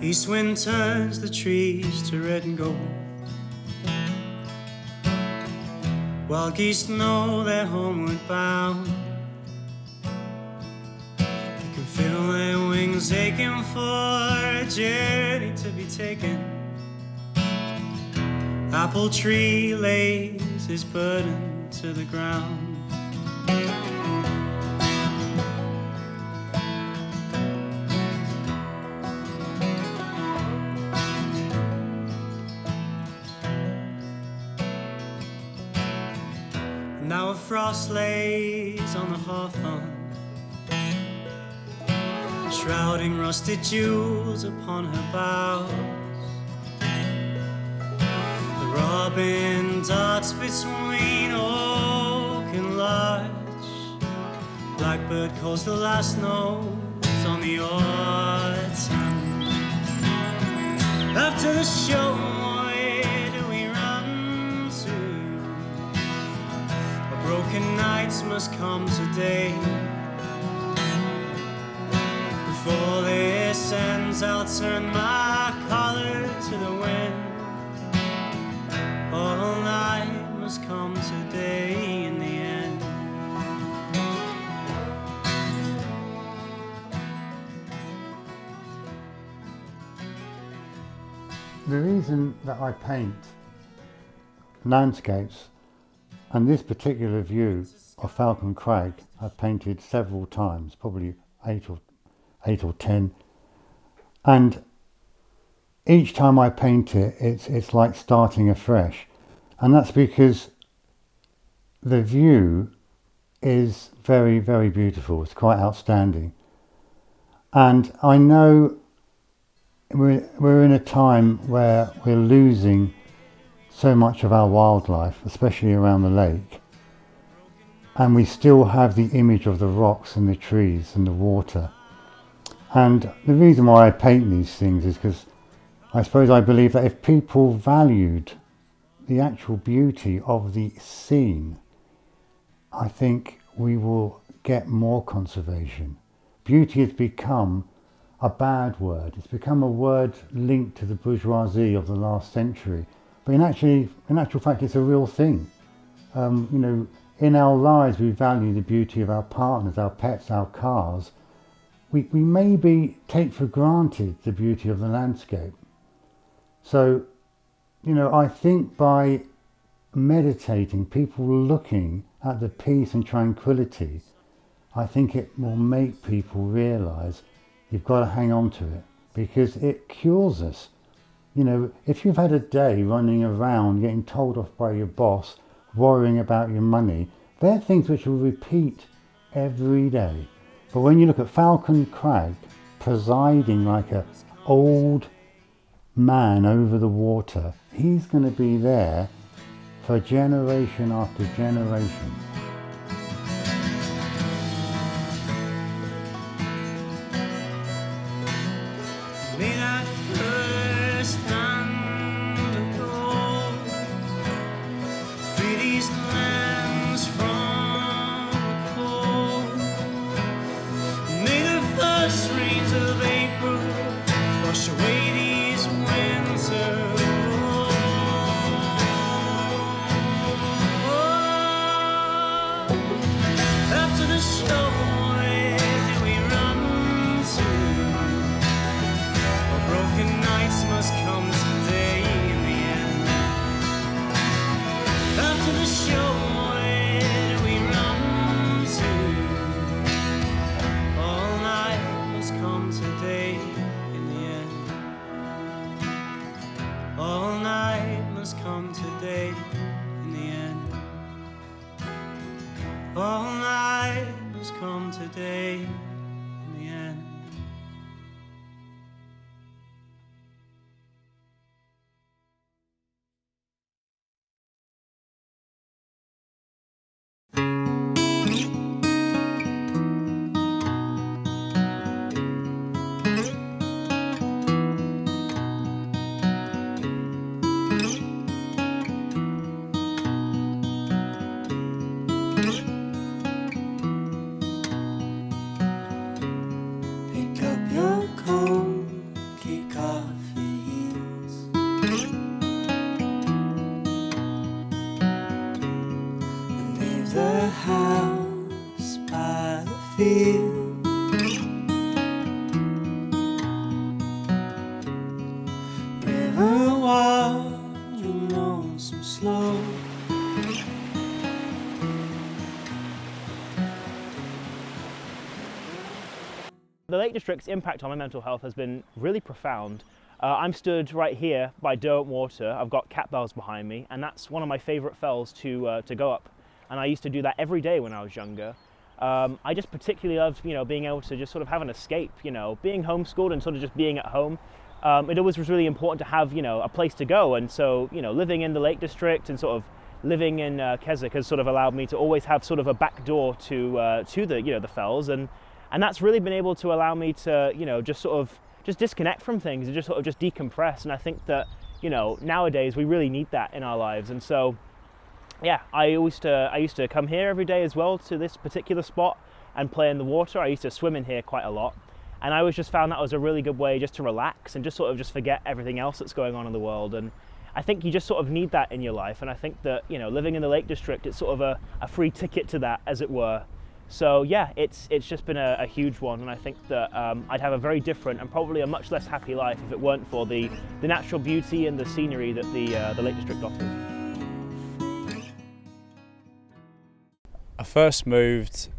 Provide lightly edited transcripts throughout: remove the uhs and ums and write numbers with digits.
East wind turns the trees to red and gold. Wild geese know they're homeward bound. You can feel their wings aching for a journey to be taken. Apple tree lays his burden to the ground. Now a frost lays on the hawthorn, shrouding rusted jewels upon her boughs. The robin darts between oak and larch. Blackbird calls the last notes on the autumn. After the show, where do we run to? Broken nights must come today. Before this ends, I'll turn my collar to the wind. All night must come today in the end. The reason that I paint landscapes, and this particular view of Falcon Crag I've painted several times, probably eight or 10, and each time I paint it, it's like starting afresh, and that's because the view is very, very beautiful. It's quite outstanding, and I know we're in a time where we're losing so much of our wildlife, especially around the lake, and we still have the image of the rocks and the trees and the water. And the reason why I paint these things is because I suppose I believe that if people valued the actual beauty of the scene, I think we will get more conservation. Beauty has become a bad word. It's become a word linked to the bourgeoisie of the last century. But in actual fact, it's a real thing. In our lives, we value the beauty of our partners, our pets, our cars. We maybe take for granted the beauty of the landscape. So, I think by meditating, people looking at the peace and tranquility, I think it will make people realise you've got to hang on to it, because it cures us. If you've had a day running around, getting told off by your boss, worrying about your money, they're things which will repeat every day. But when you look at Falcon Crag presiding like an old man over the water, he's going to be there for generation after generation. May that first band of gold free these lands from the cold. May the first rains of April wash away these winter woes. After the show, where do we run to? Broken nights must come today in the end. After the show, where do we run to? All night must come today in the end. All night must come today in the end. All night must come today in the end. house by the field. River wandering lonesome slow. The Lake District's impact on my mental health has been really profound. I'm stood right here by Derwent Water. I've got cat bells behind me, and that's one of my favourite fells to go up. And I used to do that every day when I was younger. I just particularly loved, being able to just sort of have an escape. Being homeschooled and sort of just being at home. It always was really important to have, a place to go. And so, living in the Lake District and sort of living in Keswick has sort of allowed me to always have sort of a back door to the the fells, and that's really been able to allow me to just disconnect from things and just decompress. And I think that nowadays we really need that in our lives. And so yeah, I used to come here every day as well to this particular spot and play in the water. I used to swim in here quite a lot, and I always just found that was a really good way just to relax and just forget everything else that's going on in the world. And I think you just sort of need that in your life, and I think that living in the Lake District, it's sort of a free ticket to that, as it were. So yeah, it's just been a huge one, and I think that I'd have a very different and probably a much less happy life if it weren't for the natural beauty and the scenery that the Lake District offers. I first moved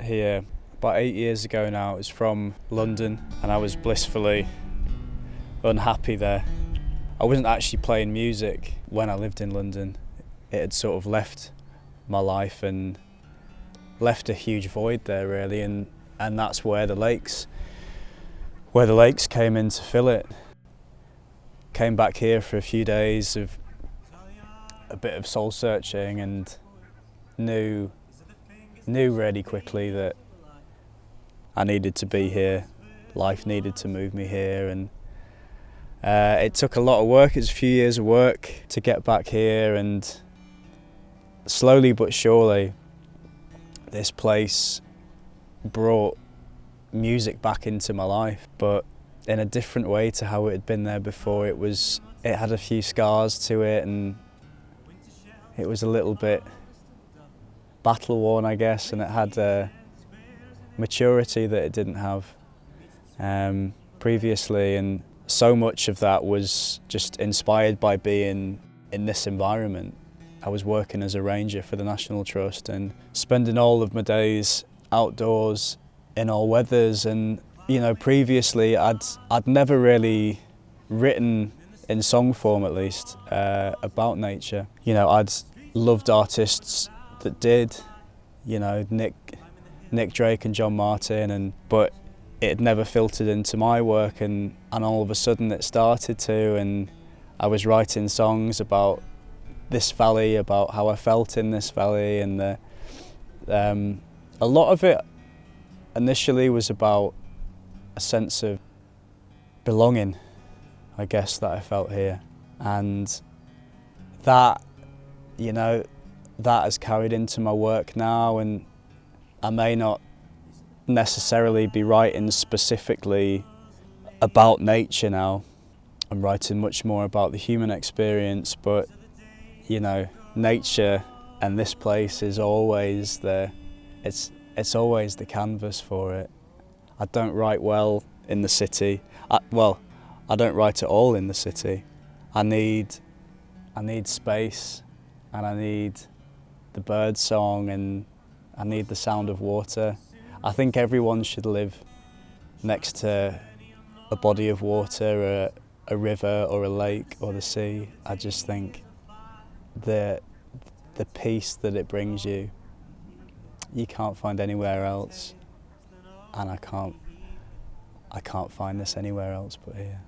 here about 8 years ago now. It was from London, and I was blissfully unhappy there. I wasn't actually playing music when I lived in London. It had sort of left my life and left a huge void there, really, and that's where the lakes came in to fill it. Came back here for a few days of a bit of soul searching, and knew really quickly that I needed to be here. Life needed to move me here, and it took a lot of work. It was a few years of work to get back here, and slowly but surely this place brought music back into my life, but in a different way to how it had been there before. It had a few scars to it, and it was a little bit battle worn, I guess, and it had a maturity that it didn't have previously, and so much of that was just inspired by being in this environment. I was working as a ranger for the National Trust and spending all of my days outdoors in all weathers, and previously I'd never really written, in song form at least, about nature. I'd loved artists that did, Nick Drake and John Martin, but it had never filtered into my work, and all of a sudden it started to, and I was writing songs about this valley, about how I felt in this valley, and a lot of it initially was about a sense of belonging, I guess, that I felt here, and that has carried into my work now. And I may not necessarily be writing specifically about nature now. I'm writing much more about the human experience, but nature and this place is always it's always the canvas for it. I don't write well in the city. I don't write at all in the city. I need space, and I need the bird song, and I need the sound of water. I think everyone should live next to a body of water, a river or a lake or the sea. I just think the peace that it brings you can't find anywhere else, and I can't find this anywhere else but here.